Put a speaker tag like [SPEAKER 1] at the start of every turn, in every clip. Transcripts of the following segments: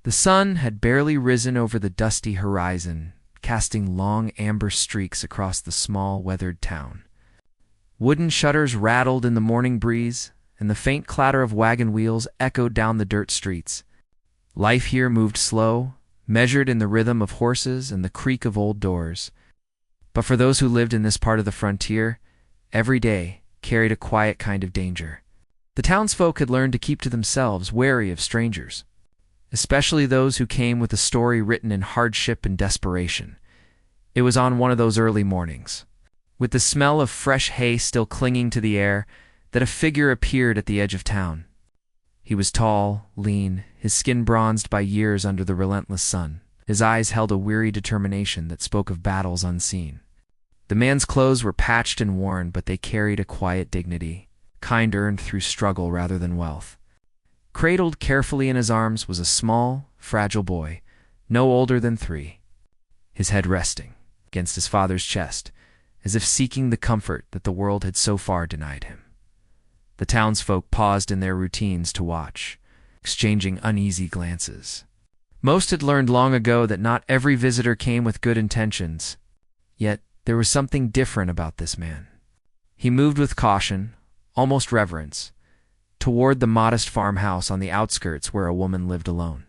[SPEAKER 1] The sun had barely risen over the dusty horizon, casting long amber streaks across the small, weathered town. Wooden shutters rattled in the morning breeze, and the faint clatter of wagon wheels echoed down the dirt streets. Life here moved slow, measured in the rhythm of horses and the creak of old doors. But for those who lived in this part of the frontier, every day carried a quiet kind of danger. The townsfolk had learned to keep to themselves, wary of strangers, especially those who came with a story written in hardship and desperation. It was on one of those early mornings, with the smell of fresh hay still clinging to the air, that a figure appeared at the edge of town. He was tall, lean, his skin bronzed by years under the relentless sun. His eyes held a weary determination that spoke of battles unseen. The man's clothes were patched and worn, but they carried a quiet dignity, kind earned through struggle rather than wealth. Cradled carefully in his arms was a small, fragile boy, no older than 3, his head resting against his father's chest, as if seeking the comfort that the world had so far denied him. The townsfolk paused in their routines to watch, exchanging uneasy glances. Most had learned long ago that not every visitor came with good intentions, yet there was something different about this man. He moved with caution, almost reverence, toward the modest farmhouse on the outskirts where a woman lived alone.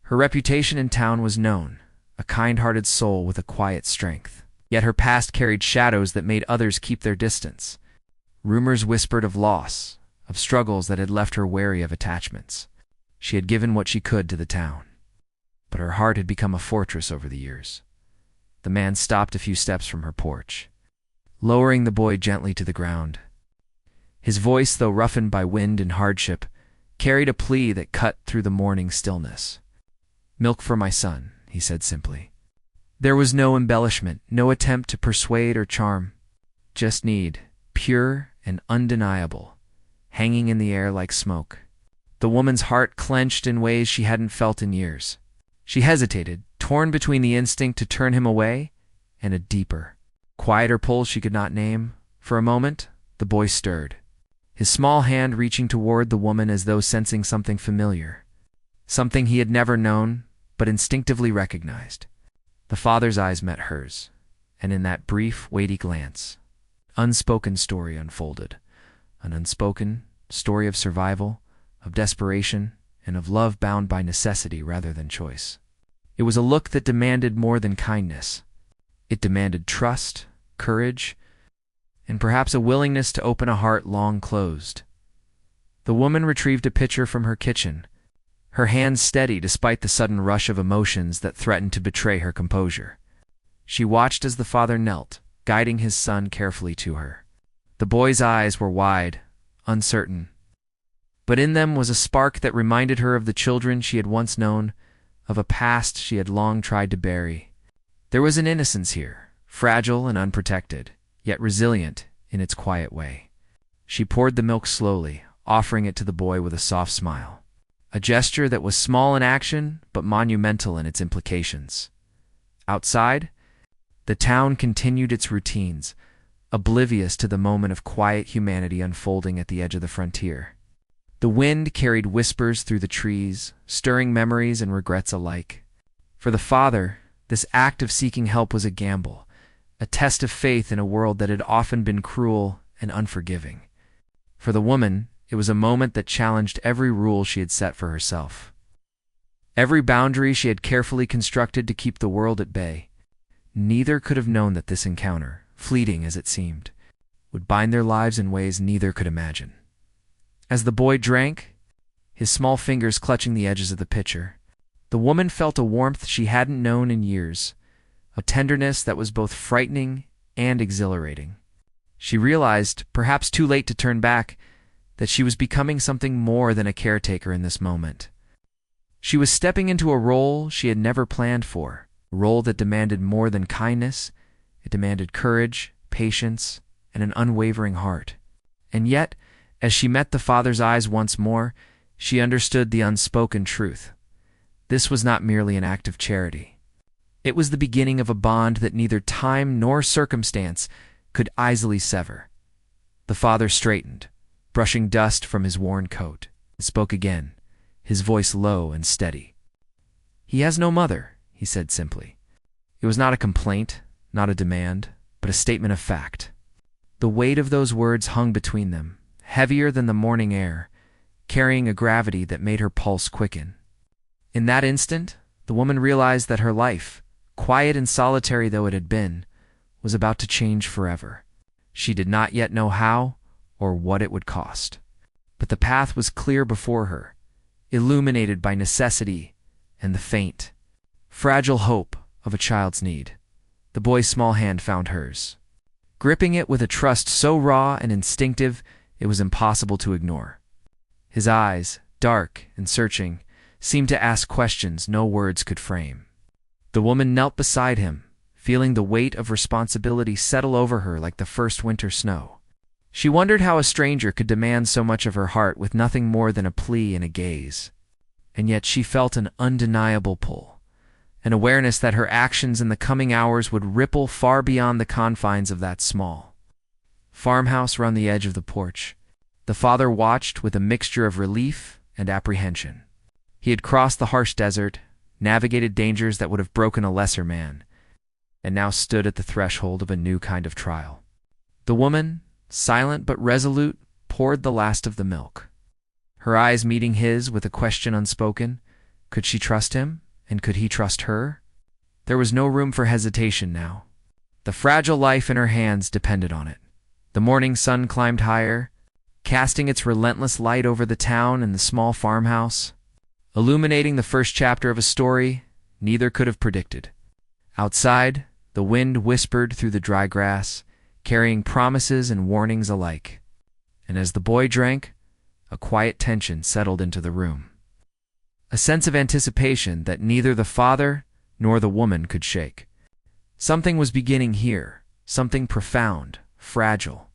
[SPEAKER 1] Her reputation in town was known, a kind-hearted soul with a quiet strength. Yet her past carried shadows that made others keep their distance. Rumors whispered of loss, of struggles that had left her wary of attachments. She had given what she could to the town, but her heart had become a fortress over the years. The man stopped a few steps from her porch, lowering the boy gently to the ground. His voice, though roughened by wind and hardship, carried a plea that cut through the morning stillness. "Milk for my son," he said simply. There was no embellishment, no attempt to persuade or charm. Just need, pure and undeniable, hanging in the air like smoke. The woman's heart clenched in ways she hadn't felt in years. She hesitated, torn between the instinct to turn him away and a deeper, quieter pull she could not name. For a moment, the boy stirred, his small hand reaching toward the woman as though sensing something familiar, something he had never known but instinctively recognized. The father's eyes met hers, and in that brief, weighty glance, unspoken story unfolded, an unspoken story of survival, of desperation, and of love bound by necessity rather than choice. It was a look that demanded more than kindness. It demanded trust, courage, and perhaps a willingness to open a heart long closed. The woman retrieved a pitcher from her kitchen, her hands steady despite the sudden rush of emotions that threatened to betray her composure. She watched as the father knelt, guiding his son carefully to her. The boy's eyes were wide, uncertain, but in them was a spark that reminded her of the children she had once known, of a past she had long tried to bury. There was an innocence here, fragile and unprotected, yet resilient in its quiet way. She poured the milk slowly, offering it to the boy with a soft smile. A gesture that was small in action, but monumental in its implications. Outside, the town continued its routines, oblivious to the moment of quiet humanity unfolding at the edge of the frontier. The wind carried whispers through the trees, stirring memories and regrets alike. For the father, this act of seeking help was a gamble, a test of faith in a world that had often been cruel and unforgiving. For the woman, it was a moment that challenged every rule she had set for herself, every boundary she had carefully constructed to keep the world at bay. Neither could have known that this encounter, fleeting as it seemed, would bind their lives in ways neither could imagine. As the boy drank, his small fingers clutching the edges of the pitcher, the woman felt a warmth she hadn't known in years, a tenderness that was both frightening and exhilarating. She realized, perhaps too late to turn back, that she was becoming something more than a caretaker in this moment. She was stepping into a role she had never planned for, a role that demanded more than kindness. It demanded courage, patience, and an unwavering heart. And yet, as she met the father's eyes once more, she understood the unspoken truth. This was not merely an act of charity. It was the beginning of a bond that neither time nor circumstance could easily sever. The father straightened, brushing dust from his worn coat, and spoke again, his voice low and steady. "He has no mother," he said simply. It was not a complaint, not a demand, but a statement of fact. The weight of those words hung between them, heavier than the morning air, carrying a gravity that made her pulse quicken. In that instant, the woman realized that her life, quiet and solitary though it had been, was about to change forever. She did not yet know how or what it would cost. But the path was clear before her, illuminated by necessity and the faint, fragile hope of a child's need. The boy's small hand found hers, gripping it with a trust so raw and instinctive it was impossible to ignore. His eyes, dark and searching, seemed to ask questions no words could frame. The woman knelt beside him, feeling the weight of responsibility settle over her like the first winter snow. She wondered how a stranger could demand so much of her heart with nothing more than a plea and a gaze. And yet she felt an undeniable pull, an awareness that her actions in the coming hours would ripple far beyond the confines of that small farmhouse around the edge of the porch. The father watched with a mixture of relief and apprehension. He had crossed the harsh desert, navigated dangers that would have broken a lesser man, and now stood at the threshold of a new kind of trial. The woman, silent but resolute, poured the last of the milk. Her eyes meeting his with a question unspoken. Could she trust him, and could he trust her? There was no room for hesitation now. The fragile life in her hands depended on it. The morning sun climbed higher, casting its relentless light over the town and the small farmhouse, illuminating the first chapter of a story neither could have predicted. Outside, the wind whispered through the dry grass, carrying promises and warnings alike. And as the boy drank, a quiet tension settled into the room. A sense of anticipation that neither the father nor the woman could shake. Something was beginning here, something profound, fragile,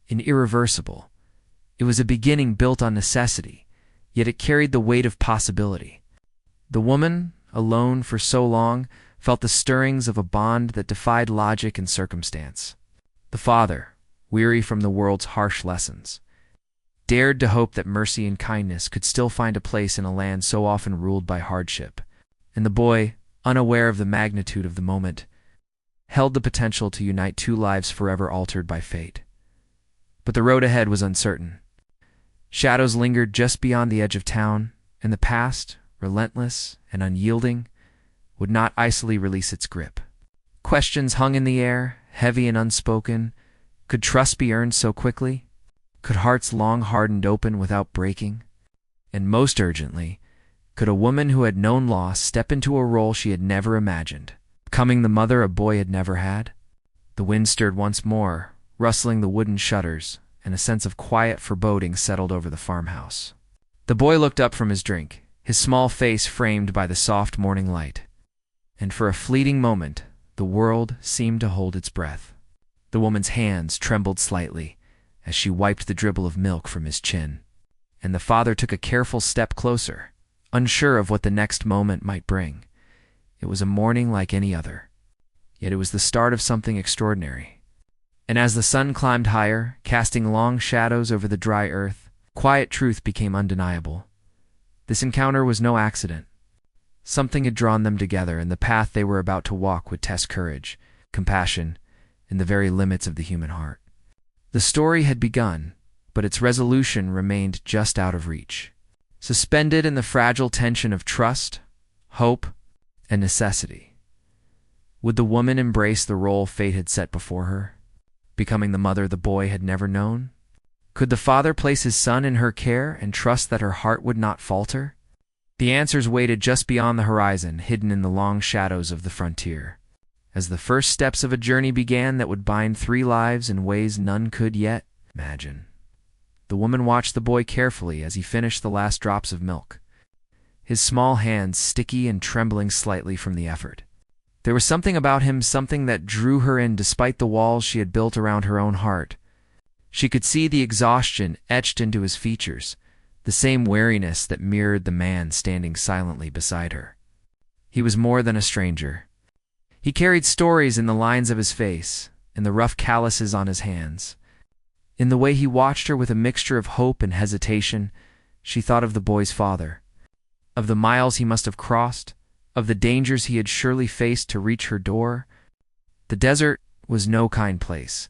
[SPEAKER 1] and irreversible. It was a beginning built on necessity, yet it carried the weight of possibility. The woman, alone for so long, felt the stirrings of a bond that defied logic and circumstance. The father, weary from the world's harsh lessons, dared to hope that mercy and kindness could still find a place in a land so often ruled by hardship. And the boy, unaware of the magnitude of the moment, held the potential to unite two lives forever altered by fate. But the road ahead was uncertain. Shadows lingered just beyond the edge of town, and the past, relentless and unyielding, would not easily release its grip. Questions hung in the air, heavy and unspoken. Could trust be earned so quickly? Could hearts long hardened open without breaking? And most urgently, could a woman who had known loss step into a role she had never imagined, becoming the mother a boy had never had? The wind stirred once more, rustling the wooden shutters, and a sense of quiet foreboding settled over the farmhouse. The boy looked up from his drink, his small face framed by the soft morning light. And for a fleeting moment, the world seemed to hold its breath. The woman's hands trembled slightly as she wiped the dribble of milk from his chin, and the father took a careful step closer, unsure of what the next moment might bring. It was a morning like any other, yet it was the start of something extraordinary. And as the sun climbed higher, casting long shadows over the dry earth, quiet truth became undeniable. This encounter was no accident. Something had drawn them together, and the path they were about to walk would test courage, compassion, and the very limits of the human heart. The story had begun, but its resolution remained just out of reach, suspended in the fragile tension of trust, hope, and necessity. Would the woman embrace the role fate had set before her, becoming the mother the boy had never known? Could the father place his son in her care and trust that her heart would not falter? The answers waited just beyond the horizon, hidden in the long shadows of the frontier, as the first steps of a journey began that would bind three lives in ways none could yet imagine. The woman watched the boy carefully as he finished the last drops of milk, his small hands sticky and trembling slightly from the effort. There was something about him, something that drew her in despite the walls she had built around her own heart. She could see the exhaustion etched into his features, the same weariness that mirrored the man standing silently beside her. He was more than a stranger. He carried stories in the lines of his face, in the rough calluses on his hands. In the way he watched her with a mixture of hope and hesitation, she thought of the boy's father, of the miles he must have crossed, of the dangers he had surely faced to reach her door. The desert was no kind place,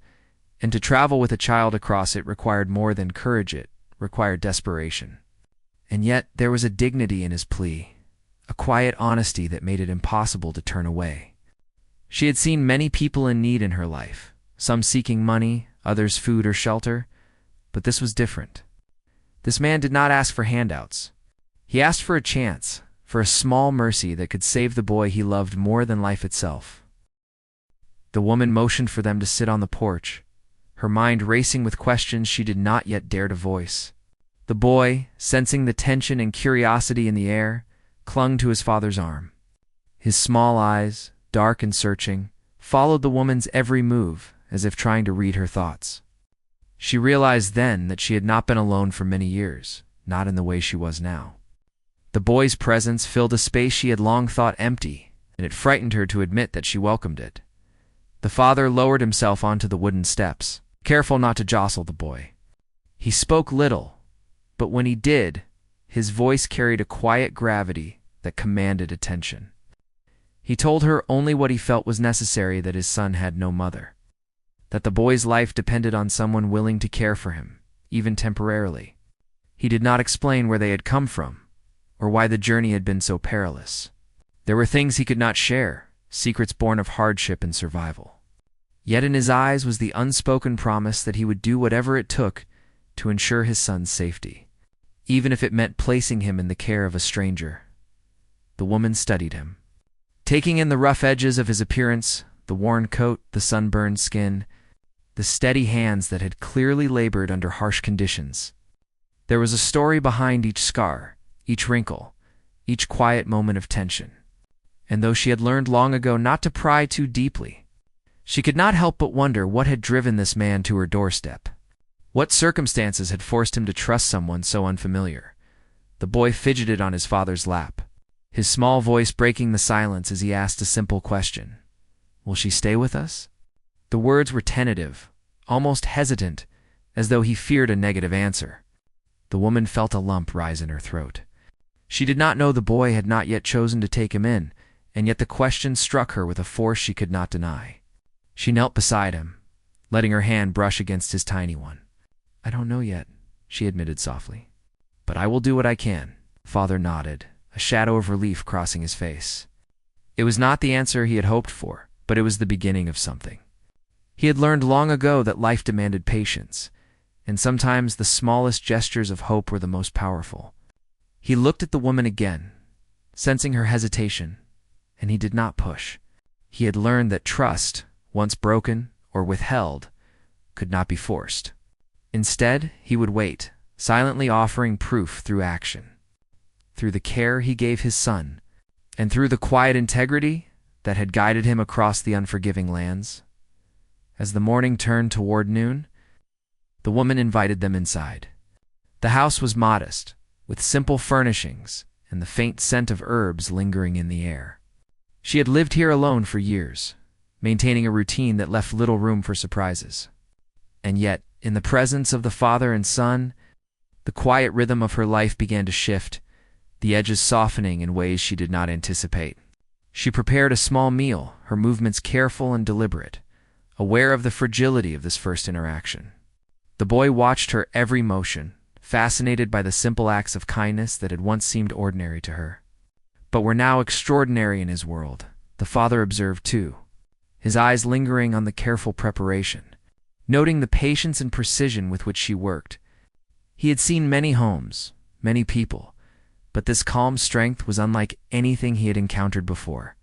[SPEAKER 1] and to travel with a child across it required more than courage, it required desperation. And yet there was a dignity in his plea, a quiet honesty that made it impossible to turn away. She had seen many people in need in her life, some seeking money, others food or shelter, but this was different. This man did not ask for handouts. He asked for a chance, for a small mercy that could save the boy he loved more than life itself. The woman motioned for them to sit on the porch, her mind racing with questions she did not yet dare to voice. The boy, sensing the tension and curiosity in the air, clung to his father's arm. His small eyes, dark and searching, followed the woman's every move, as if trying to read her thoughts. She realized then that she had not been alone for many years, not in the way she was now. The boy's presence filled a space she had long thought empty, and it frightened her to admit that she welcomed it. The father lowered himself onto the wooden steps, careful not to jostle the boy. He spoke little, but when he did, his voice carried a quiet gravity that commanded attention. He told her only what he felt was necessary, that his son had no mother, that the boy's life depended on someone willing to care for him, even temporarily. He did not explain where they had come from, or why the journey had been so perilous. There were things he could not share, secrets born of hardship and survival. Yet in his eyes was the unspoken promise that he would do whatever it took to ensure his son's safety, even if it meant placing him in the care of a stranger. The woman studied him, taking in the rough edges of his appearance, the worn coat, the sunburned skin, the steady hands that had clearly labored under harsh conditions. There was a story behind each scar, each wrinkle, each quiet moment of tension. And though she had learned long ago not to pry too deeply, she could not help but wonder what had driven this man to her doorstep. What circumstances had forced him to trust someone so unfamiliar? The boy fidgeted on his father's lap, his small voice breaking the silence as he asked a simple question. "Will she stay with us?" The words were tentative, almost hesitant, as though he feared a negative answer. The woman felt a lump rise in her throat. She did not know the boy had not yet chosen to take him in, and yet the question struck her with a force she could not deny. She knelt beside him, letting her hand brush against his tiny one. "I don't know yet," she admitted softly. "But I will do what I can." Father nodded, a shadow of relief crossing his face. It was not the answer he had hoped for, but it was the beginning of something. He had learned long ago that life demanded patience, and sometimes the smallest gestures of hope were the most powerful. He looked at the woman again, sensing her hesitation, and he did not push. He had learned that trust, once broken or withheld, could not be forced. Instead, he would wait, silently offering proof through action, through the care he gave his son, and through the quiet integrity that had guided him across the unforgiving lands. As the morning turned toward noon, the woman invited them inside. The house was modest, with simple furnishings and the faint scent of herbs lingering in the air. She had lived here alone for years, maintaining a routine that left little room for surprises. And yet, in the presence of the father and son, the quiet rhythm of her life began to shift, the edges softening in ways she did not anticipate. She prepared a small meal, her movements careful and deliberate, aware of the fragility of this first interaction. The boy watched her every motion, fascinated by the simple acts of kindness that had once seemed ordinary to her, but were now extraordinary in his world. The father observed too, his eyes lingering on the careful preparation, noting the patience and precision with which she worked. He had seen many homes, many people, but this calm strength was unlike anything he had encountered before.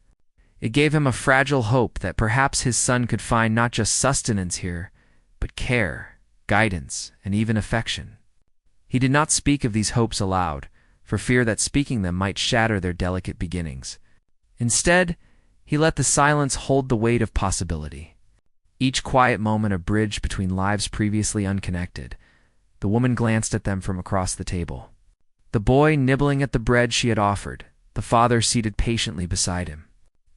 [SPEAKER 1] It gave him a fragile hope that perhaps his son could find not just sustenance here, but care, guidance, and even affection. He did not speak of these hopes aloud, for fear that speaking them might shatter their delicate beginnings. Instead, he let the silence hold the weight of possibility. Each quiet moment a bridge between lives previously unconnected. The woman glanced at them from across the table. The boy nibbling at the bread she had offered, the father seated patiently beside him.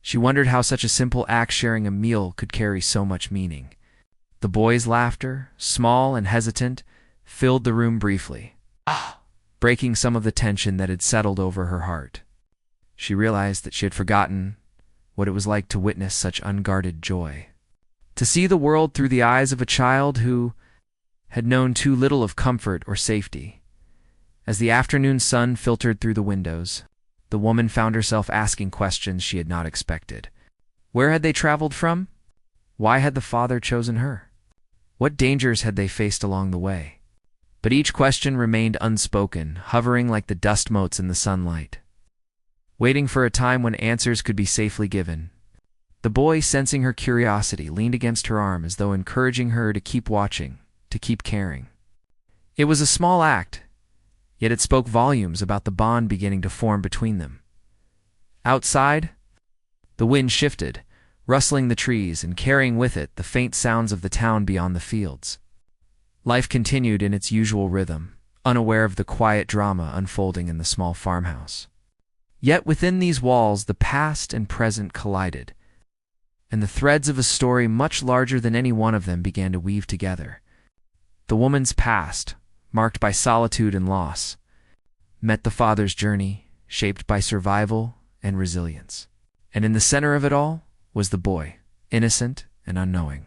[SPEAKER 1] She wondered how such a simple act, sharing a meal, could carry so much meaning. The boy's laughter, small and hesitant, filled the room briefly, breaking some of the tension that had settled over her heart. She realized that she had forgotten what it was like to witness such unguarded joy. To see the world through the eyes of a child who had known too little of comfort or safety. As the afternoon sun filtered through the windows, the woman found herself asking questions she had not expected. Where had they traveled from? Why had the father chosen her? What dangers had they faced along the way? But each question remained unspoken, hovering like the dust motes in the sunlight, waiting for a time when answers could be safely given. The boy, sensing her curiosity, leaned against her arm as though encouraging her to keep watching, to keep caring. It was a small act, yet it spoke volumes about the bond beginning to form between them. Outside, the wind shifted, rustling the trees and carrying with it the faint sounds of the town beyond the fields. Life continued in its usual rhythm, unaware of the quiet drama unfolding in the small farmhouse. Yet within these walls the past and present collided, and the threads of a story much larger than any one of them began to weave together. The woman's past, marked by solitude and loss, met the father's journey, shaped by survival and resilience. And in the center of it all was the boy, innocent and unknowing,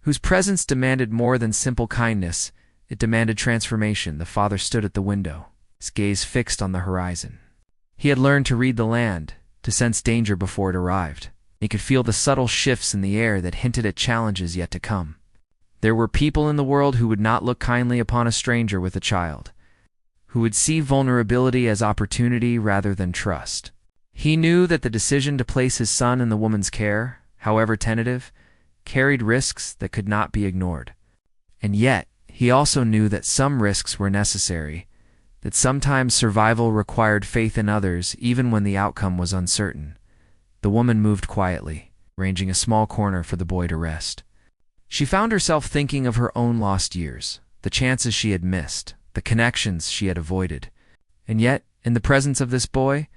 [SPEAKER 1] whose presence demanded more than simple kindness. It demanded transformation. The father stood at the window, his gaze fixed on the horizon. He had learned to read the land, to sense danger before it arrived. He could feel the subtle shifts in the air that hinted at challenges yet to come. There were people in the world who would not look kindly upon a stranger with a child, who would see vulnerability as opportunity rather than trust. He knew that the decision to place his son in the woman's care, however tentative, carried risks that could not be ignored. And yet, he also knew that some risks were necessary, that sometimes survival required faith in others even when the outcome was uncertain. The woman moved quietly, arranging a small corner for the boy to rest. She found herself thinking of her own lost years, the chances she had missed, the connections she had avoided. And yet, in the presence of this boy,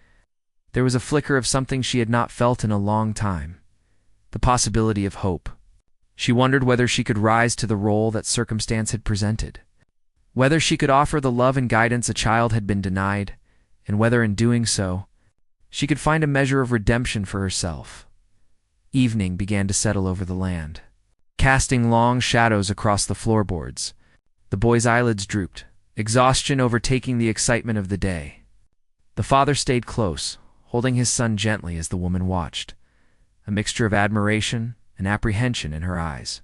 [SPEAKER 1] there was a flicker of something she had not felt in a long time, the possibility of hope. She wondered whether she could rise to the role that circumstance had presented, whether she could offer the love and guidance a child had been denied, and whether in doing so, she could find a measure of redemption for herself. Evening began to settle over the land, casting long shadows across the floorboards. The boy's eyelids drooped, exhaustion overtaking the excitement of the day. The father stayed close, holding his son gently as the woman watched, a mixture of admiration and apprehension in her eyes.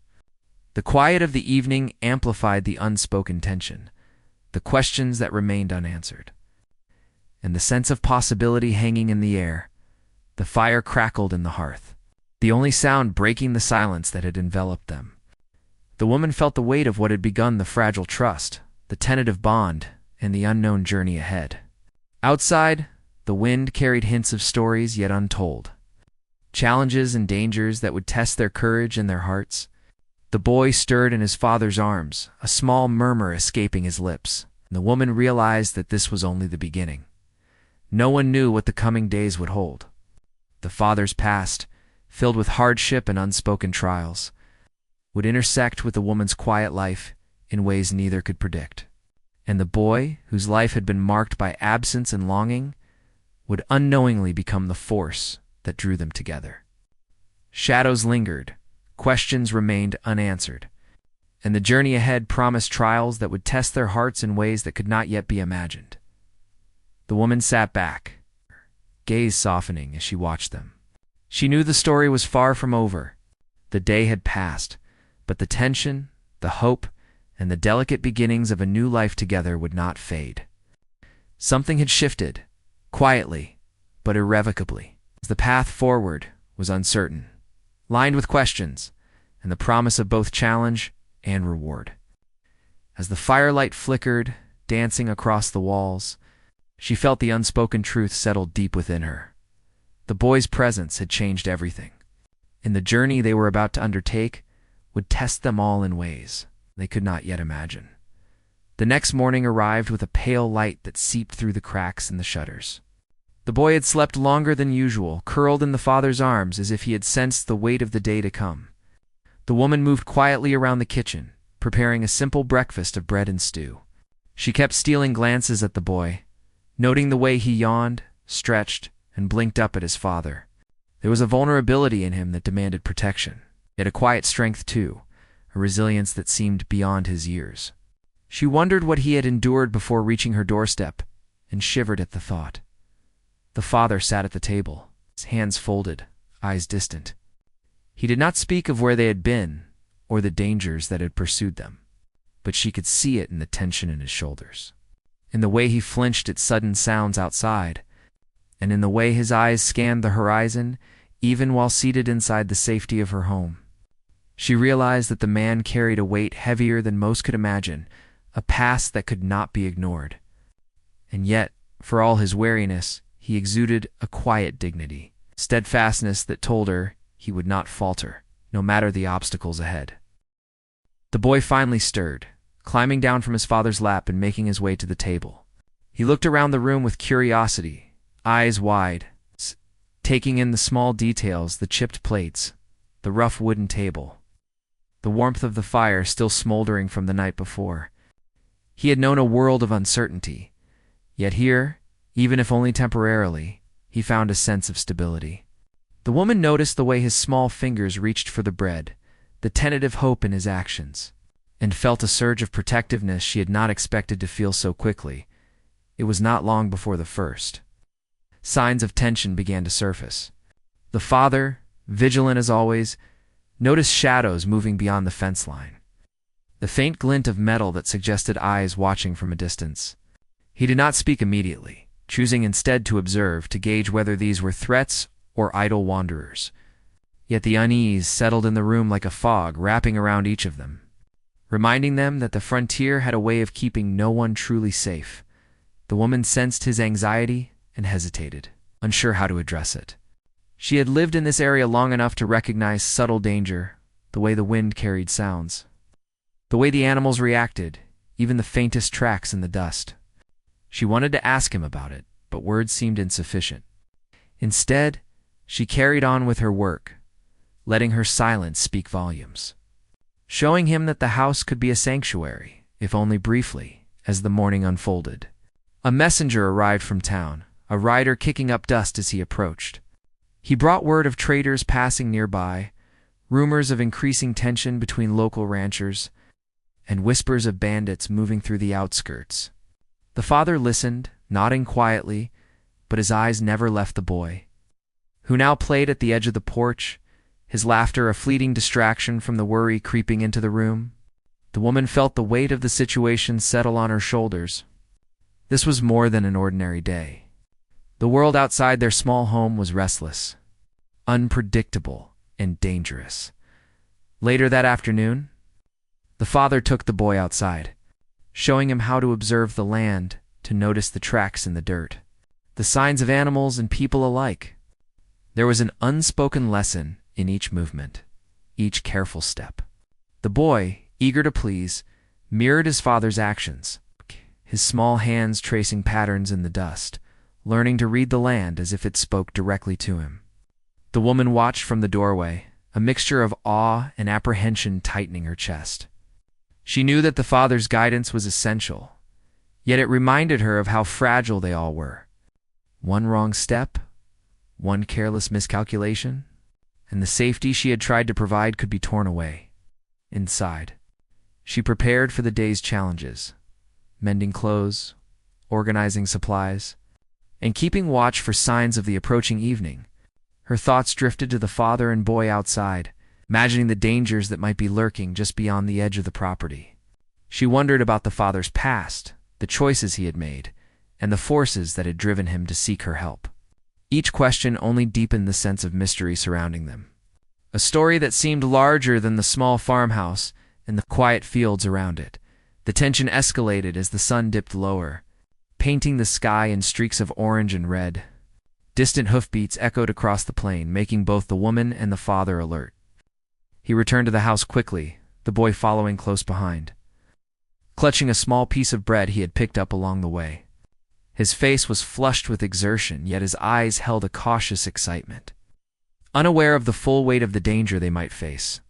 [SPEAKER 1] The quiet of the evening amplified the unspoken tension, the questions that remained unanswered, and the sense of possibility hanging in the air. The fire crackled in the hearth, the only sound breaking the silence that had enveloped them. The woman felt the weight of what had begun: the fragile trust, the tentative bond, and the unknown journey ahead. Outside, the wind carried hints of stories yet untold, challenges and dangers that would test their courage and their hearts. The boy stirred in his father's arms, a small murmur escaping his lips. The woman realized that this was only the beginning. No one knew what the coming days would hold. The father's past, filled with hardship and unspoken trials, would intersect with the woman's quiet life in ways neither could predict. And the boy, whose life had been marked by absence and longing, would unknowingly become the force that drew them together. Shadows lingered, questions remained unanswered, and the journey ahead promised trials that would test their hearts in ways that could not yet be imagined. The woman sat back, gaze softening as she watched them. She knew the story was far from over. The day had passed, but the tension, the hope, and the delicate beginnings of a new life together would not fade. Something had shifted, quietly, but irrevocably. The path forward was uncertain, lined with questions, and the promise of both challenge and reward. As the firelight flickered, dancing across the walls, she felt the unspoken truth settle deep within her. The boy's presence had changed everything, and the journey they were about to undertake would test them all in ways they could not yet imagine. The next morning arrived with a pale light that seeped through the cracks in the shutters. The boy had slept longer than usual, curled in the father's arms as if he had sensed the weight of the day to come. The woman moved quietly around the kitchen, preparing a simple breakfast of bread and stew. She kept stealing glances at the boy, noting the way he yawned, stretched, and blinked up at his father. There was a vulnerability in him that demanded protection, yet a quiet strength too, a resilience that seemed beyond his years. She wondered what he had endured before reaching her doorstep, and shivered at the thought. The father sat at the table, his hands folded, eyes distant. He did not speak of where they had been, or the dangers that had pursued them, but she could see it in the tension in his shoulders, in the way he flinched at sudden sounds outside, and in the way his eyes scanned the horizon, even while seated inside the safety of her home. She realized that the man carried a weight heavier than most could imagine, a past that could not be ignored. And yet, for all his wariness, he exuded a quiet dignity, steadfastness that told her he would not falter, no matter the obstacles ahead. The boy finally stirred, climbing down from his father's lap and making his way to the table. He looked around the room with curiosity, eyes wide, taking in the small details, the chipped plates, the rough wooden table, the warmth of the fire still smoldering from the night before. He had known a world of uncertainty, yet here, even if only temporarily, he found a sense of stability. The woman noticed the way his small fingers reached for the bread, the tentative hope in his actions, and felt a surge of protectiveness she had not expected to feel so quickly. It was not long before the first signs of tension began to surface. The father, vigilant as always, noticed shadows moving beyond the fence line, the faint glint of metal that suggested eyes watching from a distance. He did not speak immediately, choosing instead to observe, to gauge whether these were threats or idle wanderers. Yet the unease settled in the room like a fog, wrapping around each of them, reminding them that the frontier had a way of keeping no one truly safe. The woman sensed his anxiety and hesitated, unsure how to address it. She had lived in this area long enough to recognize subtle danger, the way the wind carried sounds, the way the animals reacted, even the faintest tracks in the dust. She wanted to ask him about it, but words seemed insufficient. Instead, she carried on with her work, letting her silence speak volumes, showing him that the house could be a sanctuary, if only briefly, as the morning unfolded. A messenger arrived from town, a rider kicking up dust as he approached. He brought word of traders passing nearby, rumors of increasing tension between local ranchers, and whispers of bandits moving through the outskirts. The father listened, nodding quietly, but his eyes never left the boy, who now played at the edge of the porch, his laughter a fleeting distraction from the worry creeping into the room. The woman felt the weight of the situation settle on her shoulders. This was more than an ordinary day. The world outside their small home was restless, unpredictable, and dangerous. Later that afternoon, the father took the boy outside, showing him how to observe the land, to notice the tracks in the dirt, the signs of animals and people alike. There was an unspoken lesson in each movement, each careful step. The boy, eager to please, mirrored his father's actions, his small hands tracing patterns in the dust, learning to read the land as if it spoke directly to him. The woman watched from the doorway, a mixture of awe and apprehension tightening her chest. She knew that the father's guidance was essential, yet it reminded her of how fragile they all were. One wrong step, one careless miscalculation, and the safety she had tried to provide could be torn away. Inside, she prepared for the day's challenges, mending clothes, organizing supplies, and keeping watch for signs of the approaching evening. Her thoughts drifted to the father and boy outside, imagining the dangers that might be lurking just beyond the edge of the property. She wondered about the father's past, the choices he had made, and the forces that had driven him to seek her help. Each question only deepened the sense of mystery surrounding them. A story that seemed larger than the small farmhouse and the quiet fields around it. The tension escalated as the sun dipped lower, painting the sky in streaks of orange and red. Distant hoofbeats echoed across the plain, making both the woman and the father alert. He returned to the house quickly, the boy following close behind, clutching a small piece of bread he had picked up along the way. His face was flushed with exertion, yet his eyes held a cautious excitement, unaware of the full weight of the danger they might face.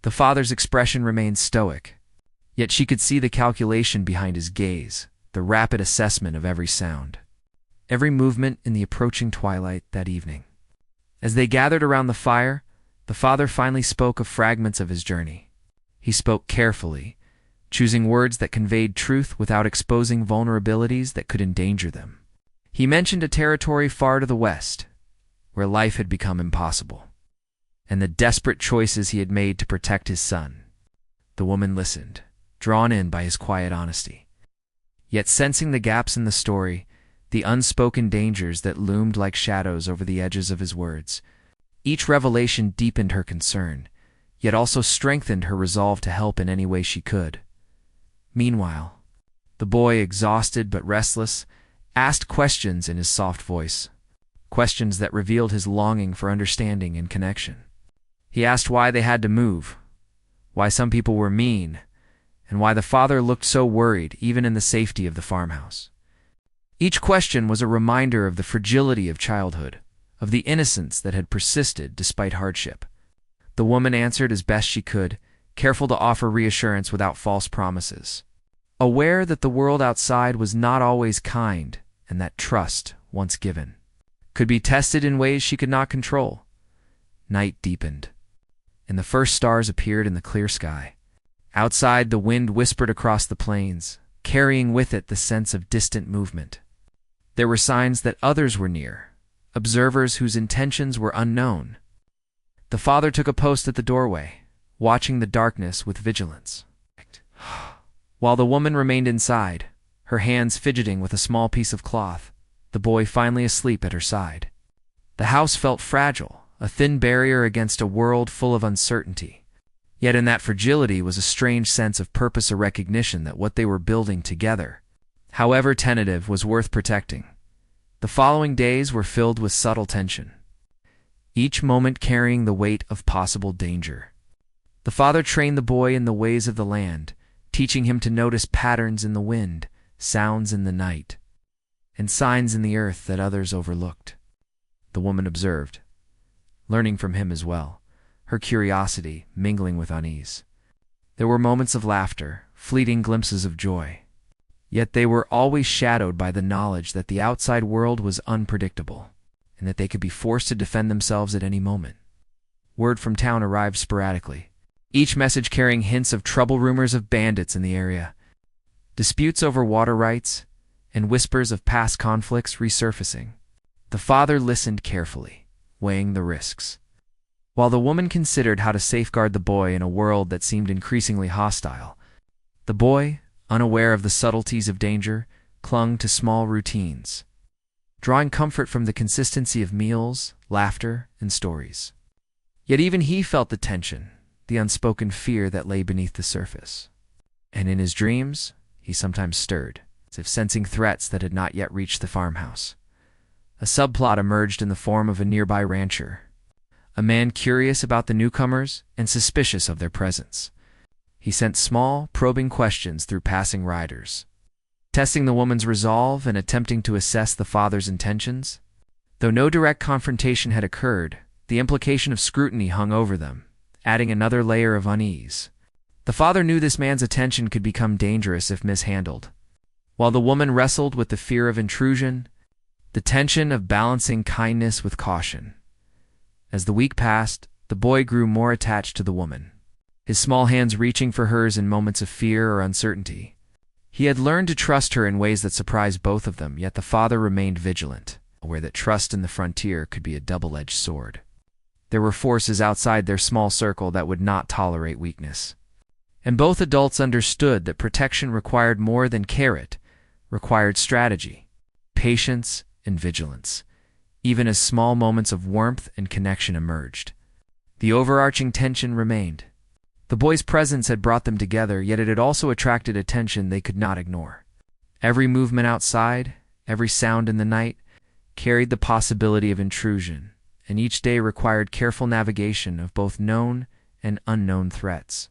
[SPEAKER 1] The father's expression remained stoic, yet she could see the calculation behind his gaze, the rapid assessment of every sound. every movement in the approaching twilight that evening. As they gathered around the fire, the father finally spoke of fragments of his journey. He spoke carefully, choosing words that conveyed truth without exposing vulnerabilities that could endanger them. He mentioned a territory far to the west, where life had become impossible, and the desperate choices he had made to protect his son. The woman listened, drawn in by his quiet honesty, yet sensing the gaps in the story, the unspoken dangers that loomed like shadows over the edges of his words. Each revelation deepened her concern, yet also strengthened her resolve to help in any way she could. Meanwhile, the boy, exhausted but restless, asked questions in his soft voice, questions that revealed his longing for understanding and connection. He asked why they had to move, why some people were mean, and why the father looked so worried even in the safety of the farmhouse. Each question was a reminder of the fragility of childhood, of the innocence that had persisted despite hardship. The woman answered as best she could, careful to offer reassurance without false promises, aware that the world outside was not always kind and that trust, once given, could be tested in ways she could not control. Night deepened, and the first stars appeared in the clear sky. Outside, the wind whispered across the plains, carrying with it the sense of distant movement. There were signs that others were near, observers whose intentions were unknown. The father took a post at the doorway, watching the darkness with vigilance, while the woman remained inside, her hands fidgeting with a small piece of cloth, the boy finally asleep at her side. The house felt fragile, a thin barrier against a world full of uncertainty. Yet in that fragility was a strange sense of purpose, a recognition that what they were building together, however tentative, was worth protecting. The following days were filled with subtle tension, each moment carrying the weight of possible danger. The father trained the boy in the ways of the land, teaching him to notice patterns in the wind, sounds in the night, and signs in the earth that others overlooked. The woman observed, learning from him as well, her curiosity mingling with unease. There were moments of laughter, fleeting glimpses of joy, yet they were always shadowed by the knowledge that the outside world was unpredictable, and that they could be forced to defend themselves at any moment. Word from town arrived sporadically, each message carrying hints of trouble, rumors of bandits in the area, disputes over water rights, and whispers of past conflicts resurfacing. The father listened carefully, weighing the risks, while the woman considered how to safeguard the boy in a world that seemed increasingly hostile. The boy, unaware of the subtleties of danger, clung to small routines, drawing comfort from the consistency of meals, laughter, and stories. Yet even he felt the tension, the unspoken fear that lay beneath the surface. And in his dreams, he sometimes stirred, as if sensing threats that had not yet reached the farmhouse. A subplot emerged in the form of a nearby rancher, a man curious about the newcomers and suspicious of their presence. He sent small, probing questions through passing riders, testing the woman's resolve and attempting to assess the father's intentions. Though no direct confrontation had occurred, the implication of scrutiny hung over them, adding another layer of unease. The father knew this man's attention could become dangerous if mishandled, while the woman wrestled with the fear of intrusion, the tension of balancing kindness with caution. As the week passed, the boy grew more attached to the woman, his small hands reaching for hers in moments of fear or uncertainty. He had learned to trust her in ways that surprised both of them, yet the father remained vigilant, aware that trust in the frontier could be a double-edged sword. There were forces outside their small circle that would not tolerate weakness. And both adults understood that protection required more than carrot, required strategy, patience, and vigilance, even as small moments of warmth and connection emerged. The overarching tension remained. The boy's presence had brought them together, yet it had also attracted attention they could not ignore. Every movement outside, every sound in the night, carried the possibility of intrusion, and each day required careful navigation of both known and unknown threats.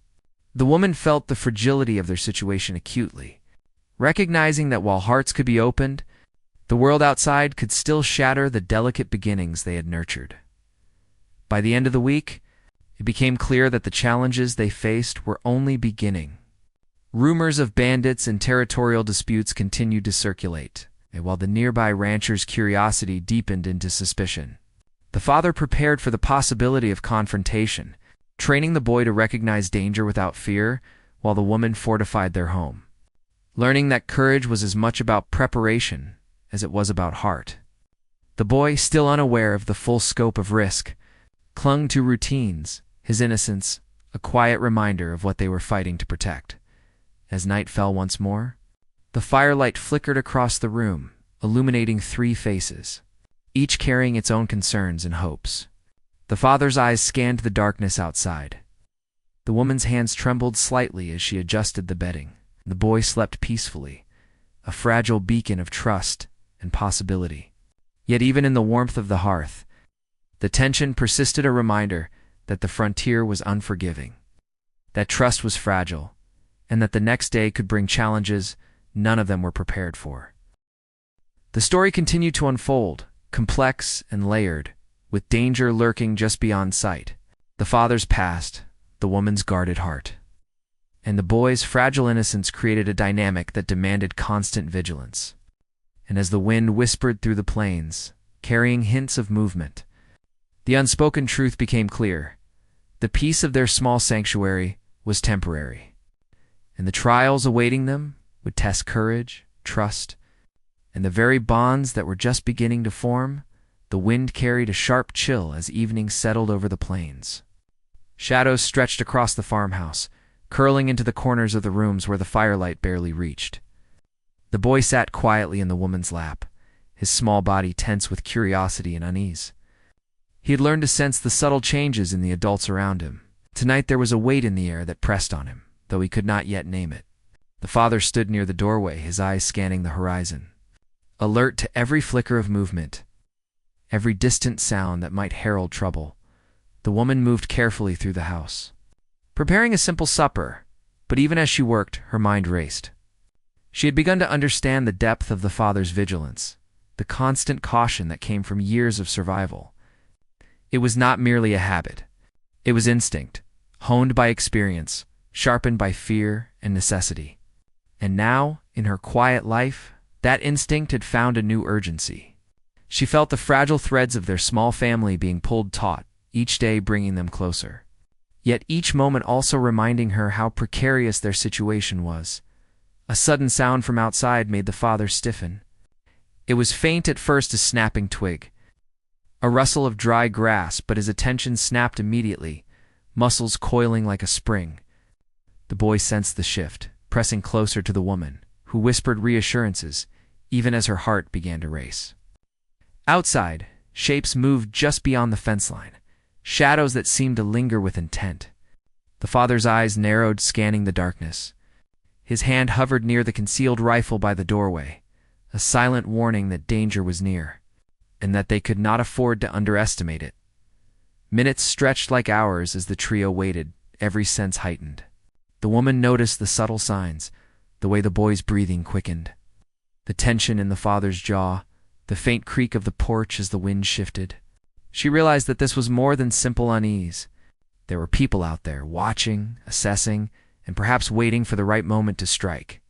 [SPEAKER 1] The woman felt the fragility of their situation acutely, recognizing that while hearts could be opened, the world outside could still shatter the delicate beginnings they had nurtured. By the end of the week, it became clear that the challenges they faced were only beginning. Rumors of bandits and territorial disputes continued to circulate, while the nearby rancher's curiosity deepened into suspicion. The father prepared for the possibility of confrontation, training the boy to recognize danger without fear, while the woman fortified their home, learning that courage was as much about preparation as it was about heart. The boy, still unaware of the full scope of risk, clung to routines, his innocence a quiet reminder of what they were fighting to protect. As night fell once more, the firelight flickered across the room, illuminating 3 faces, each carrying its own concerns and hopes. The father's eyes scanned the darkness outside. The woman's hands trembled slightly as she adjusted the bedding. The boy slept peacefully, a fragile beacon of trust and possibility. Yet even in the warmth of the hearth, the tension persisted, a reminder that the frontier was unforgiving, that trust was fragile, and that the next day could bring challenges none of them were prepared for. The story continued to unfold, complex and layered, with danger lurking just beyond sight. The father's past, the woman's guarded heart, and the boy's fragile innocence created a dynamic that demanded constant vigilance. And as the wind whispered through the plains, carrying hints of movement, the unspoken truth became clear. The peace of their small sanctuary was temporary, and the trials awaiting them would test courage, trust, and the very bonds that were just beginning to form. The wind carried a sharp chill as evening settled over the plains. Shadows stretched across the farmhouse, curling into the corners of the rooms where the firelight barely reached. The boy sat quietly in the woman's lap, his small body tense with curiosity and unease. He had learned to sense the subtle changes in the adults around him. Tonight there was a weight in the air that pressed on him, though he could not yet name it. The father stood near the doorway, his eyes scanning the horizon, alert to every flicker of movement, every distant sound that might herald trouble. The woman moved carefully through the house, preparing a simple supper, but even as she worked, her mind raced. She had begun to understand the depth of the father's vigilance, the constant caution that came from years of survival. It was not merely a habit. It was instinct, honed by experience, sharpened by fear and necessity. And now, in her quiet life, that instinct had found a new urgency. She felt the fragile threads of their small family being pulled taut, each day bringing them closer. Yet each moment also reminding her how precarious their situation was. A sudden sound from outside made the father stiffen. It was faint at first, a snapping twig, a rustle of dry grass, but his attention snapped immediately, muscles coiling like a spring. The boy sensed the shift, pressing closer to the woman, who whispered reassurances, even as her heart began to race. Outside, shapes moved just beyond the fence line, shadows that seemed to linger with intent. The father's eyes narrowed, scanning the darkness. His hand hovered near the concealed rifle by the doorway, a silent warning that danger was near, and that they could not afford to underestimate it. Minutes stretched like hours as the trio waited, every sense heightened. The woman noticed the subtle signs, the way the boy's breathing quickened, the tension in the father's jaw, the faint creak of the porch as the wind shifted. She realized that this was more than simple unease. There were people out there, watching, assessing, and perhaps waiting for the right moment to strike.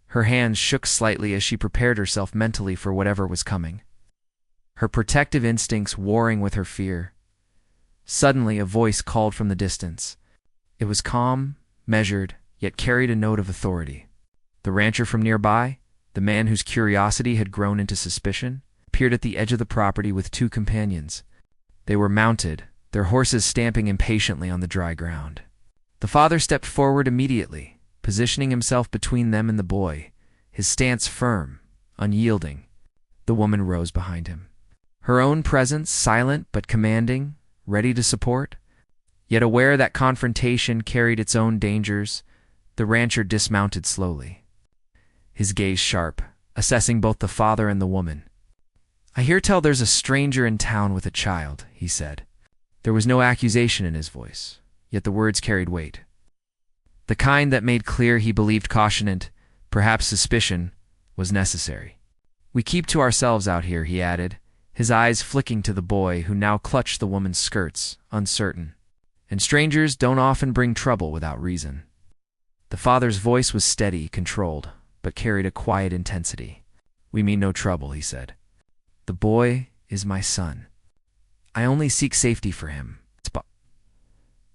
[SPEAKER 1] Her hands shook slightly as she prepared herself mentally for whatever was coming, her protective instincts warring with her fear. Suddenly, a voice called from the distance. It was calm, measured, yet carried a note of authority. The rancher from nearby, the man whose curiosity had grown into suspicion, appeared at the edge of the property with 2 companions. They were mounted, their horses stamping impatiently on the dry ground. The father stepped forward immediately, positioning himself between them and the boy, his stance firm, unyielding. The woman rose behind him, her own presence silent but commanding, ready to support. Yet aware that confrontation carried its own dangers, the rancher dismounted slowly, his gaze sharp, assessing both the father and the woman. "I hear tell there's a stranger in town with a child," he said. There was no accusation in his voice, yet the words carried weight, the kind that made clear he believed caution and, perhaps suspicion, was necessary. "We keep to ourselves out here," he added, his eyes flicking to the boy who now clutched the woman's skirts, uncertain. "And strangers don't often bring trouble without reason." The father's voice was steady, controlled, but carried a quiet intensity. "We mean no trouble," he said. "The boy is my son. I only seek safety for him."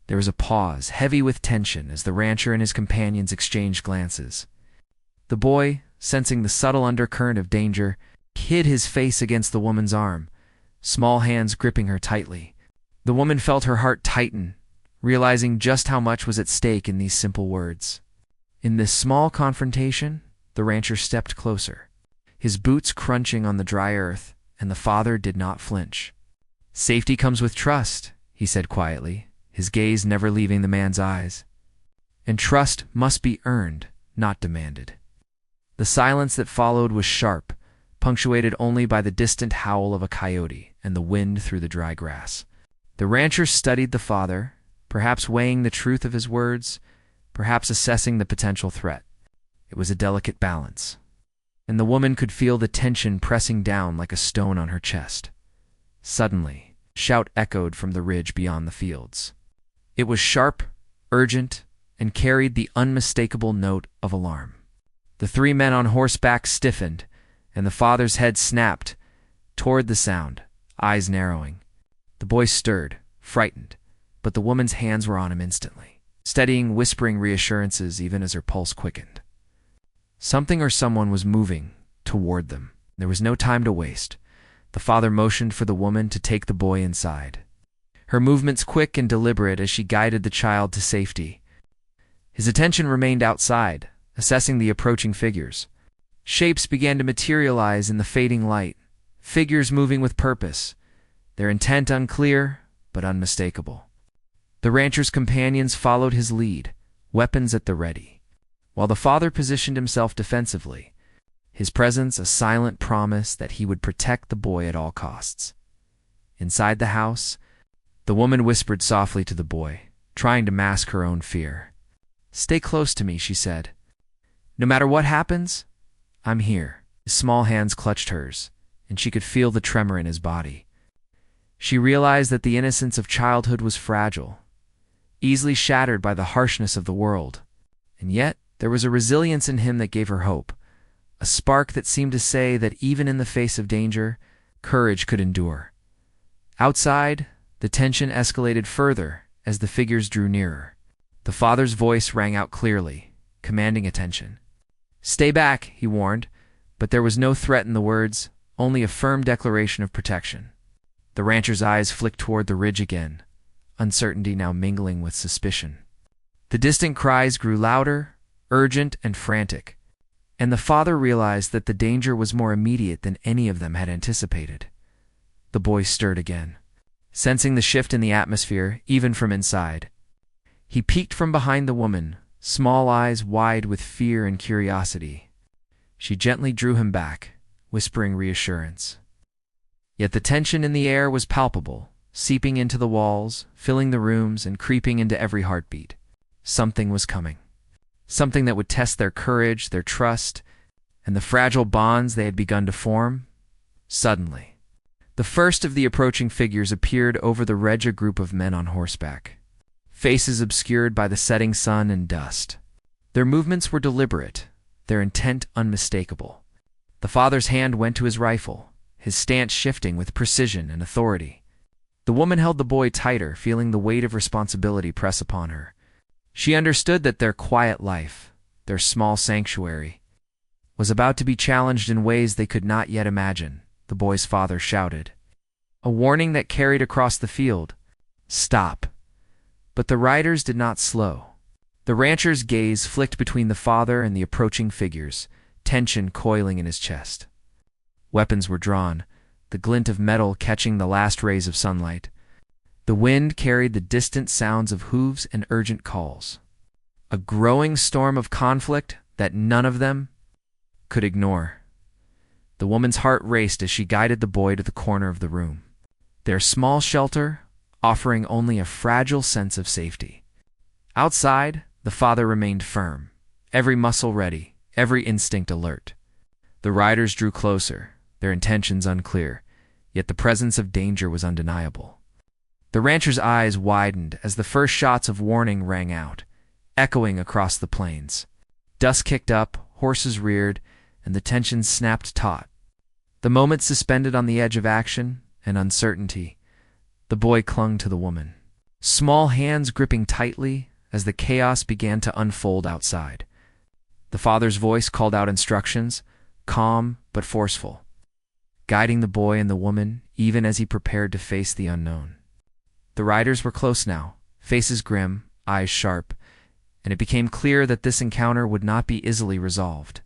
[SPEAKER 1] There was a pause, heavy with tension, as the rancher and his companions exchanged glances. The boy, sensing the subtle undercurrent of danger, hid his face against the woman's arm, small hands gripping her tightly. The woman felt her heart tighten, realizing just how much was at stake in these simple words. In this small confrontation, the rancher stepped closer, his boots crunching on the dry earth, and the father did not flinch. "Safety comes with trust," he said quietly, his gaze never leaving the man's eyes. "And trust must be earned, not demanded." The silence that followed was sharp, punctuated only by the distant howl of a coyote and the wind through the dry grass. The rancher studied the father, perhaps weighing the truth of his words, perhaps assessing the potential threat. It was a delicate balance, and the woman could feel the tension pressing down like a stone on her chest. Suddenly, a shout echoed from the ridge beyond the fields. It was sharp, urgent, and carried the unmistakable note of alarm. The three men on horseback stiffened, and the father's head snapped toward the sound, eyes narrowing. The boy stirred, frightened, but the woman's hands were on him instantly, steadying, whispering reassurances even as her pulse quickened. Something or someone was moving toward them. There was no time to waste. The father motioned for the woman to take the boy inside, her movements quick and deliberate as she guided the child to safety. His attention remained outside, assessing the approaching figures. Shapes began to materialize in the fading light, figures moving with purpose, their intent unclear but unmistakable. The rancher's companions followed his lead, weapons at the ready, while the father positioned himself defensively, his presence a silent promise that he would protect the boy at all costs. Inside the house, the woman whispered softly to the boy, trying to mask her own fear. "Stay close to me," she said. "No matter what happens, I'm here." His small hands clutched hers, and she could feel the tremor in his body. She realized that the innocence of childhood was fragile, easily shattered by the harshness of the world. And yet, there was a resilience in him that gave her hope, a spark that seemed to say that even in the face of danger, courage could endure. Outside, the tension escalated further as the figures drew nearer. The father's voice rang out clearly, commanding attention. "Stay back," he warned, but there was no threat in the words, only a firm declaration of protection. The rancher's eyes flicked toward the ridge again, uncertainty now mingling with suspicion. The distant cries grew louder, urgent, and frantic, and the father realized that the danger was more immediate than any of them had anticipated. The boy stirred again, sensing the shift in the atmosphere, even from inside. He peeked from behind the woman, small eyes wide with fear and curiosity. She gently drew him back, whispering reassurance. Yet the tension in the air was palpable, seeping into the walls, filling the rooms, and creeping into every heartbeat. Something was coming. Something that would test their courage, their trust, and the fragile bonds they had begun to form. Suddenly, the first of the approaching figures appeared over the ridge, a group of men on horseback, faces obscured by the setting sun and dust. Their movements were deliberate, their intent unmistakable. The father's hand went to his rifle, his stance shifting with precision and authority. The woman held the boy tighter, feeling the weight of responsibility press upon her. She understood that their quiet life, their small sanctuary, was about to be challenged in ways they could not yet imagine. The boy's father shouted, a warning that carried across the field. "Stop." But the riders did not slow. The rancher's gaze flicked between the father and the approaching figures, tension coiling in his chest. Weapons were drawn, the glint of metal catching the last rays of sunlight. The wind carried the distant sounds of hooves and urgent calls. A growing storm of conflict that none of them could ignore. The woman's heart raced as she guided the boy to the corner of the room, their small shelter offering only a fragile sense of safety. Outside, the father remained firm, every muscle ready, every instinct alert. The riders drew closer, their intentions unclear, yet the presence of danger was undeniable. The rancher's eyes widened as the first shots of warning rang out, echoing across the plains. Dust kicked up, horses reared, and the tension snapped taut. The moment suspended on the edge of action and uncertainty, the boy clung to the woman, small hands gripping tightly as the chaos began to unfold outside. The father's voice called out instructions, calm but forceful, guiding the boy and the woman even as he prepared to face the unknown. The riders were close now, faces grim, eyes sharp, and it became clear that this encounter would not be easily resolved.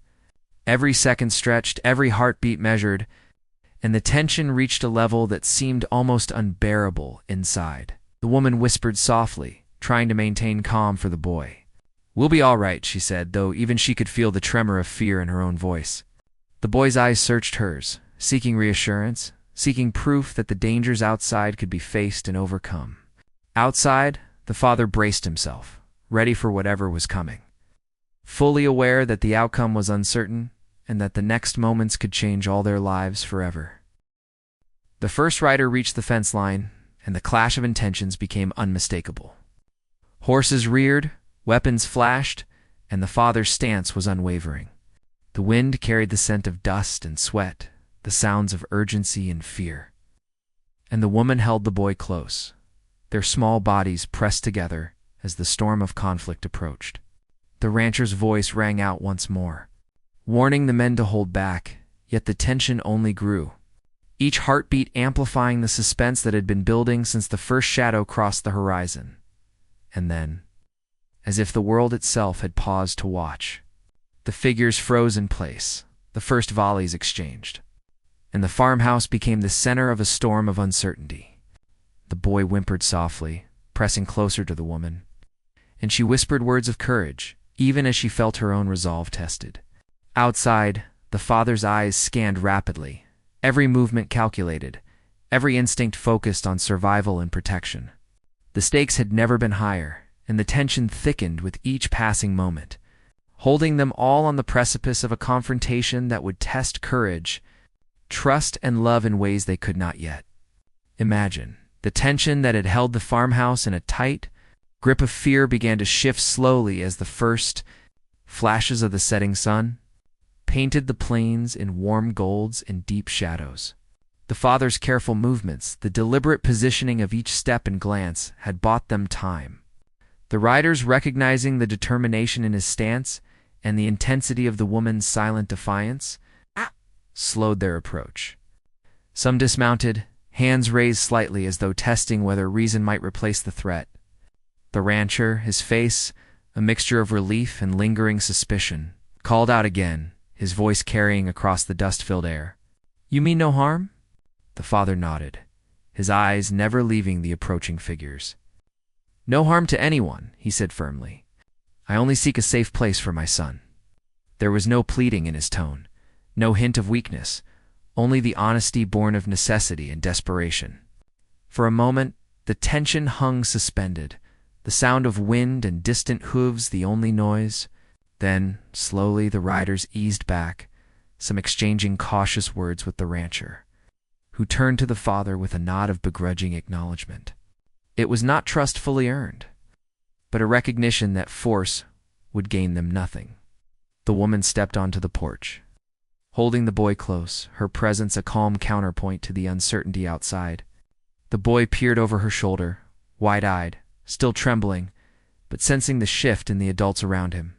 [SPEAKER 1] Every second stretched, every heartbeat measured, and the tension reached a level that seemed almost unbearable inside. The woman whispered softly, trying to maintain calm for the boy. "We'll be all right," she said, though even she could feel the tremor of fear in her own voice. The boy's eyes searched hers, seeking reassurance, seeking proof that the dangers outside could be faced and overcome. Outside, the father braced himself, ready for whatever was coming, fully aware that the outcome was uncertain and that the next moments could change all their lives forever. The first rider reached the fence line, and the clash of intentions became unmistakable. Horses reared, weapons flashed, and the father's stance was unwavering. The wind carried the scent of dust and sweat, the sounds of urgency and fear. And the woman held the boy close, their small bodies pressed together as the storm of conflict approached. The rancher's voice rang out once more, warning the men to hold back, yet the tension only grew, each heartbeat amplifying the suspense that had been building since the first shadow crossed the horizon. And then, as if the world itself had paused to watch, the figures froze in place, the first volleys exchanged, and the farmhouse became the center of a storm of uncertainty. The boy whimpered softly, pressing closer to the woman, and she whispered words of courage, even as she felt her own resolve tested. Outside, the father's eyes scanned rapidly, every movement calculated, every instinct focused on survival and protection. The stakes had never been higher, and the tension thickened with each passing moment, holding them all on the precipice of a confrontation that would test courage, trust, and love in ways they could not yet imagine. The tension that had held the farmhouse in a tight grip of fear began to shift slowly as the first flashes of the setting sun painted the plains in warm golds and deep shadows. The father's careful movements, the deliberate positioning of each step and glance, had bought them time. The riders, recognizing the determination in his stance and the intensity of the woman's silent defiance, slowed their approach. Some dismounted, hands raised slightly as though testing whether reason might replace the threat. The rancher, his face a mixture of relief and lingering suspicion, called out again, his voice carrying across the dust-filled air. "You mean no harm?" The father nodded, his eyes never leaving the approaching figures. "No harm to anyone," he said firmly. "I only seek a safe place for my son." There was no pleading in his tone, no hint of weakness, only the honesty born of necessity and desperation. For a moment, the tension hung suspended, the sound of wind and distant hooves the only noise. Then, slowly, the riders eased back, some exchanging cautious words with the rancher, who turned to the father with a nod of begrudging acknowledgement. It was not trust fully earned, but a recognition that force would gain them nothing. The woman stepped onto the porch, holding the boy close, her presence a calm counterpoint to the uncertainty outside. The boy peered over her shoulder, wide-eyed, still trembling, but sensing the shift in the adults around him.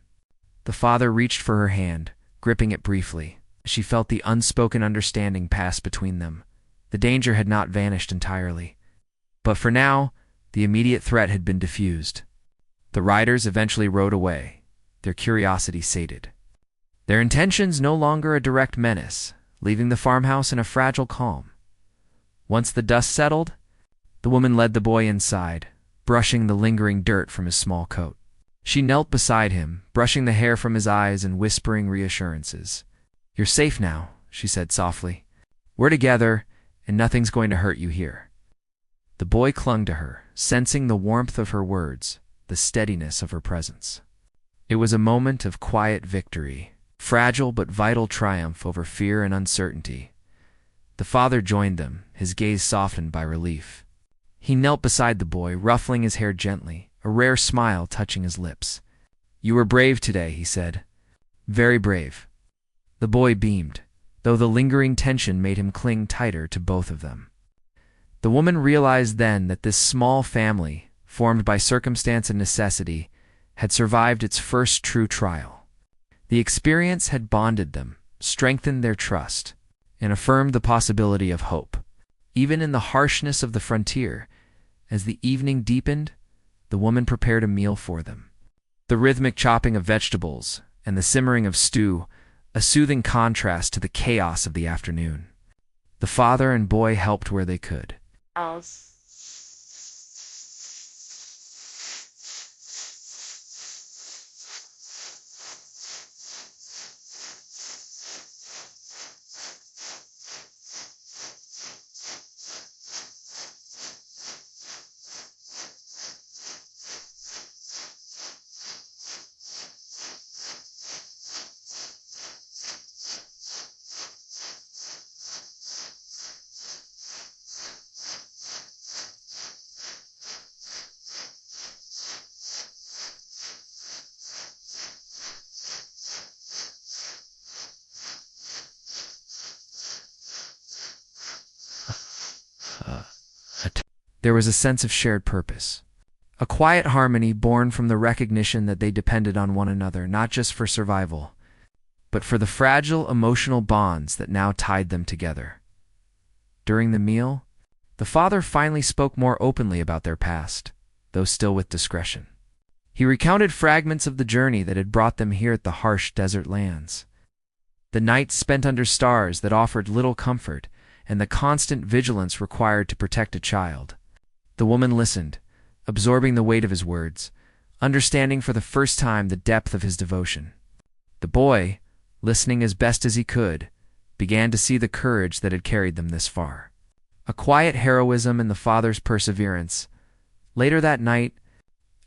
[SPEAKER 1] The father reached for her hand, gripping it briefly. She felt the unspoken understanding pass between them. The danger had not vanished entirely, but for now, the immediate threat had been diffused. The riders eventually rode away, their curiosity sated, their intentions no longer a direct menace, leaving the farmhouse in a fragile calm. Once the dust settled, the woman led the boy inside, brushing the lingering dirt from his small coat. She knelt beside him, brushing the hair from his eyes and whispering reassurances. "You're safe now," she said softly. "We're together, and nothing's going to hurt you here." The boy clung to her, sensing the warmth of her words, the steadiness of her presence. It was a moment of quiet victory, fragile but vital triumph over fear and uncertainty. The father joined them, his gaze softened by relief. He knelt beside the boy, ruffling his hair gently, a rare smile touching his lips. "You were brave today," he said. "Very brave." The boy beamed, though the lingering tension made him cling tighter to both of them. The woman realized then that this small family, formed by circumstance and necessity, had survived its first true trial. The experience had bonded them, strengthened their trust, and affirmed the possibility of hope. Even in the harshness of the frontier, as the evening deepened, the woman prepared a meal for them. The rhythmic chopping of vegetables and the simmering of stew, a soothing contrast to the chaos of the afternoon. The father and boy helped where they could. There was a sense of shared purpose, a quiet harmony born from the recognition that they depended on one another not just for survival, but for the fragile emotional bonds that now tied them together. During the meal, the father finally spoke more openly about their past, though still with discretion. He recounted fragments of the journey that had brought them here at the harsh desert lands. The nights spent under stars that offered little comfort, and the constant vigilance required to protect a child. The woman listened, absorbing the weight of his words, understanding for the first time the depth of his devotion. The boy, listening as best as he could, began to see the courage that had carried them this far. A quiet heroism in the father's perseverance. Later that night,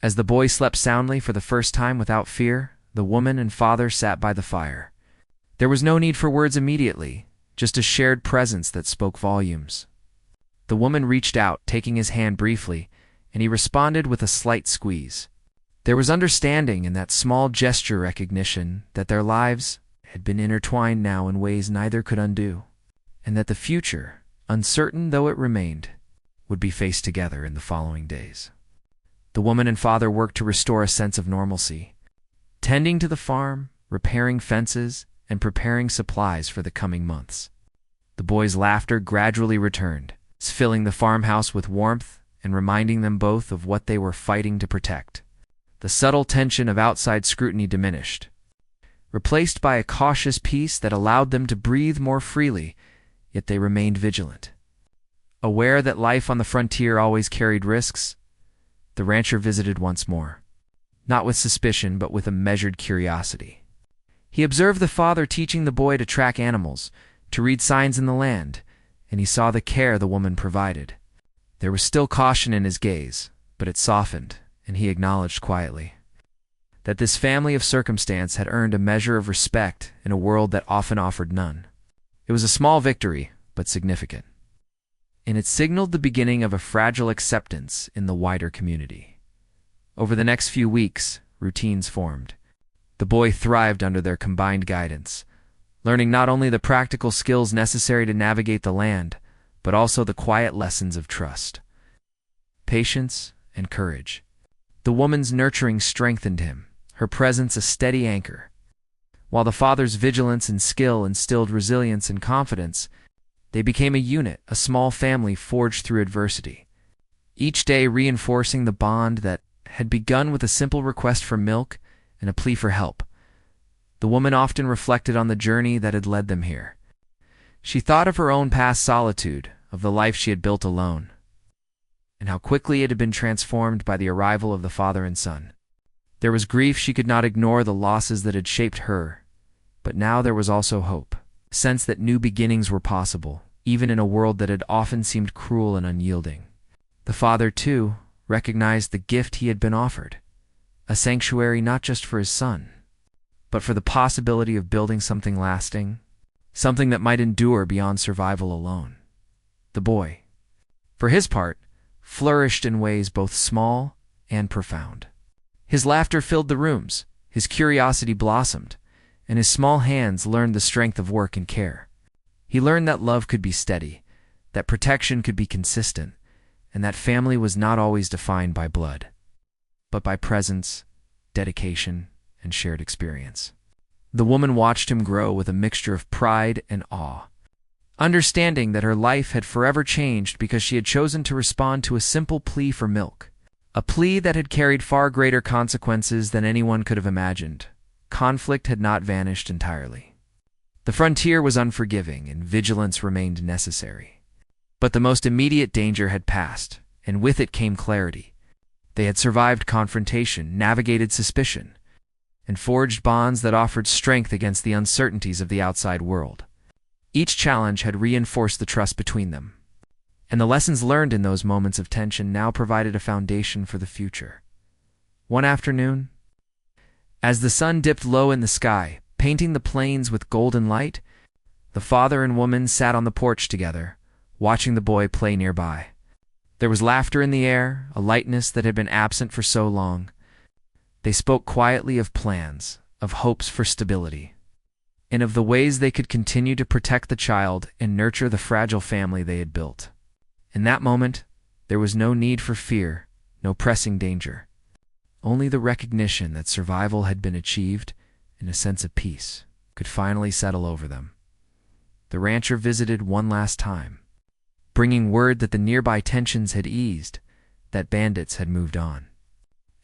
[SPEAKER 1] as the boy slept soundly for the first time without fear, the woman and father sat by the fire. There was no need for words immediately, just a shared presence that spoke volumes. The woman reached out, taking his hand briefly, and he responded with a slight squeeze. There was understanding in that small gesture, recognition that their lives had been intertwined now in ways neither could undo, and that the future, uncertain though it remained, would be faced together in the following days. The woman and father worked to restore a sense of normalcy, tending to the farm, repairing fences, and preparing supplies for the coming months. The boy's laughter gradually returned, filling the farmhouse with warmth and reminding them both of what they were fighting to protect. The subtle tension of outside scrutiny diminished, replaced by a cautious peace that allowed them to breathe more freely, yet they remained vigilant. Aware that life on the frontier always carried risks, the rancher visited once more, not with suspicion but with a measured curiosity. He observed the father teaching the boy to track animals, to read signs in the land, and he saw the care the woman provided. There was still caution in his gaze, but it softened, and he acknowledged quietly that this family of circumstance had earned a measure of respect in a world that often offered none. It was a small victory, but significant, and it signaled the beginning of a fragile acceptance in the wider community. Over the next few weeks, routines formed. The boy thrived under their combined guidance, learning not only the practical skills necessary to navigate the land, but also the quiet lessons of trust, patience, and courage. The woman's nurturing strengthened him, her presence a steady anchor, while the father's vigilance and skill instilled resilience and confidence. They became a unit, a small family forged through adversity, each day reinforcing the bond that had begun with a simple request for milk and a plea for help. The woman often reflected on the journey that had led them here. She thought of her own past solitude, of the life she had built alone, and how quickly it had been transformed by the arrival of the father and son. There was grief she could not ignore, the losses that had shaped her, but now there was also hope, a sense that new beginnings were possible, even in a world that had often seemed cruel and unyielding. The father, too, recognized the gift he had been offered, a sanctuary not just for his son, but for the possibility of building something lasting, something that might endure beyond survival alone. The boy, for his part, flourished in ways both small and profound. His laughter filled the rooms, his curiosity blossomed, and his small hands learned the strength of work and care. He learned that love could be steady, that protection could be consistent, and that family was not always defined by blood, but by presence, dedication, and shared experience. The woman watched him grow with a mixture of pride and awe, understanding that her life had forever changed because she had chosen to respond to a simple plea for milk, a plea that had carried far greater consequences than anyone could have imagined. Conflict had not vanished entirely. The frontier was unforgiving, and vigilance remained necessary. But the most immediate danger had passed, and with it came clarity. They had survived confrontation, navigated suspicion, and forged bonds that offered strength against the uncertainties of the outside world. Each challenge had reinforced the trust between them, and the lessons learned in those moments of tension now provided a foundation for the future. One afternoon, as the sun dipped low in the sky, painting the plains with golden light, the father and woman sat on the porch together, watching the boy play nearby. There was laughter in the air, a lightness that had been absent for so long. They spoke quietly of plans, of hopes for stability, and of the ways they could continue to protect the child and nurture the fragile family they had built. In that moment, there was no need for fear, no pressing danger. Only the recognition that survival had been achieved and a sense of peace could finally settle over them. The rancher visited one last time, bringing word that the nearby tensions had eased, that bandits had moved on,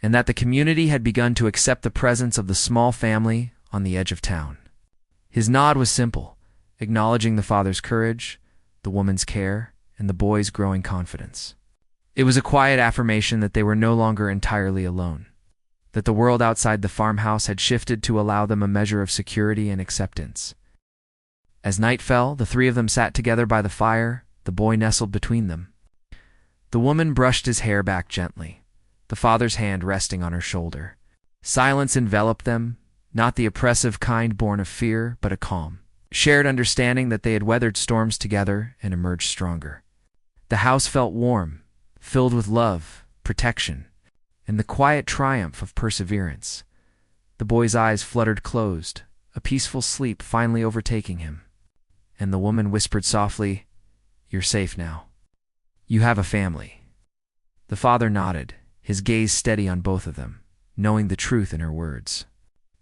[SPEAKER 1] and that the community had begun to accept the presence of the small family on the edge of town. His nod was simple, acknowledging the father's courage, the woman's care, and the boy's growing confidence. It was a quiet affirmation that they were no longer entirely alone, that the world outside the farmhouse had shifted to allow them a measure of security and acceptance. As night fell, the three of them sat together by the fire, the boy nestled between them. The woman brushed his hair back gently, the father's hand resting on her shoulder. Silence enveloped them, not the oppressive kind born of fear, but a calm, shared understanding that they had weathered storms together and emerged stronger. The house felt warm, filled with love, protection, and the quiet triumph of perseverance. The boy's eyes fluttered closed, a peaceful sleep finally overtaking him. And the woman whispered softly, "You're safe now. You have a family." The father nodded, his gaze steady on both of them, knowing the truth in her words.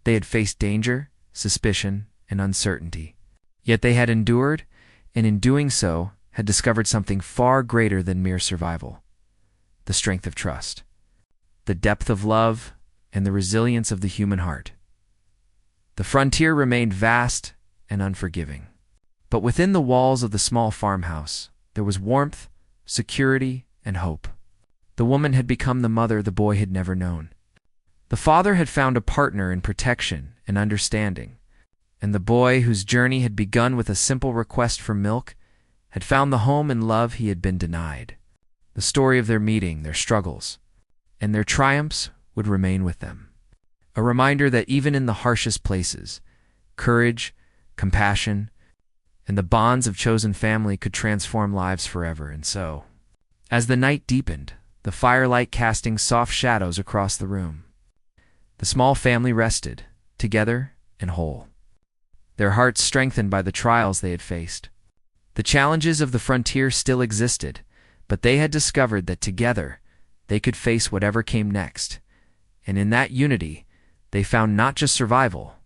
[SPEAKER 1] They had faced danger, suspicion, and uncertainty. Yet they had endured, and in doing so, had discovered something far greater than mere survival: the strength of trust, the depth of love, and the resilience of the human heart. The frontier remained vast and unforgiving, but within the walls of the small farmhouse, there was warmth, security, and hope. The woman had become the mother the boy had never known. The father had found a partner in protection and understanding, and the boy, whose journey had begun with a simple request for milk, had found the home and love he had been denied. The story of their meeting, their struggles, and their triumphs would remain with them. A reminder that even in the harshest places, courage, compassion, and the bonds of chosen family could transform lives forever. And so, as the night deepened, the firelight casting soft shadows across the room, the small family rested, together and whole, their hearts strengthened by the trials they had faced. The challenges of the frontier still existed, but they had discovered that together they could face whatever came next, and in that unity they found not just survival,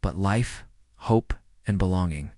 [SPEAKER 1] but life, hope, and belonging.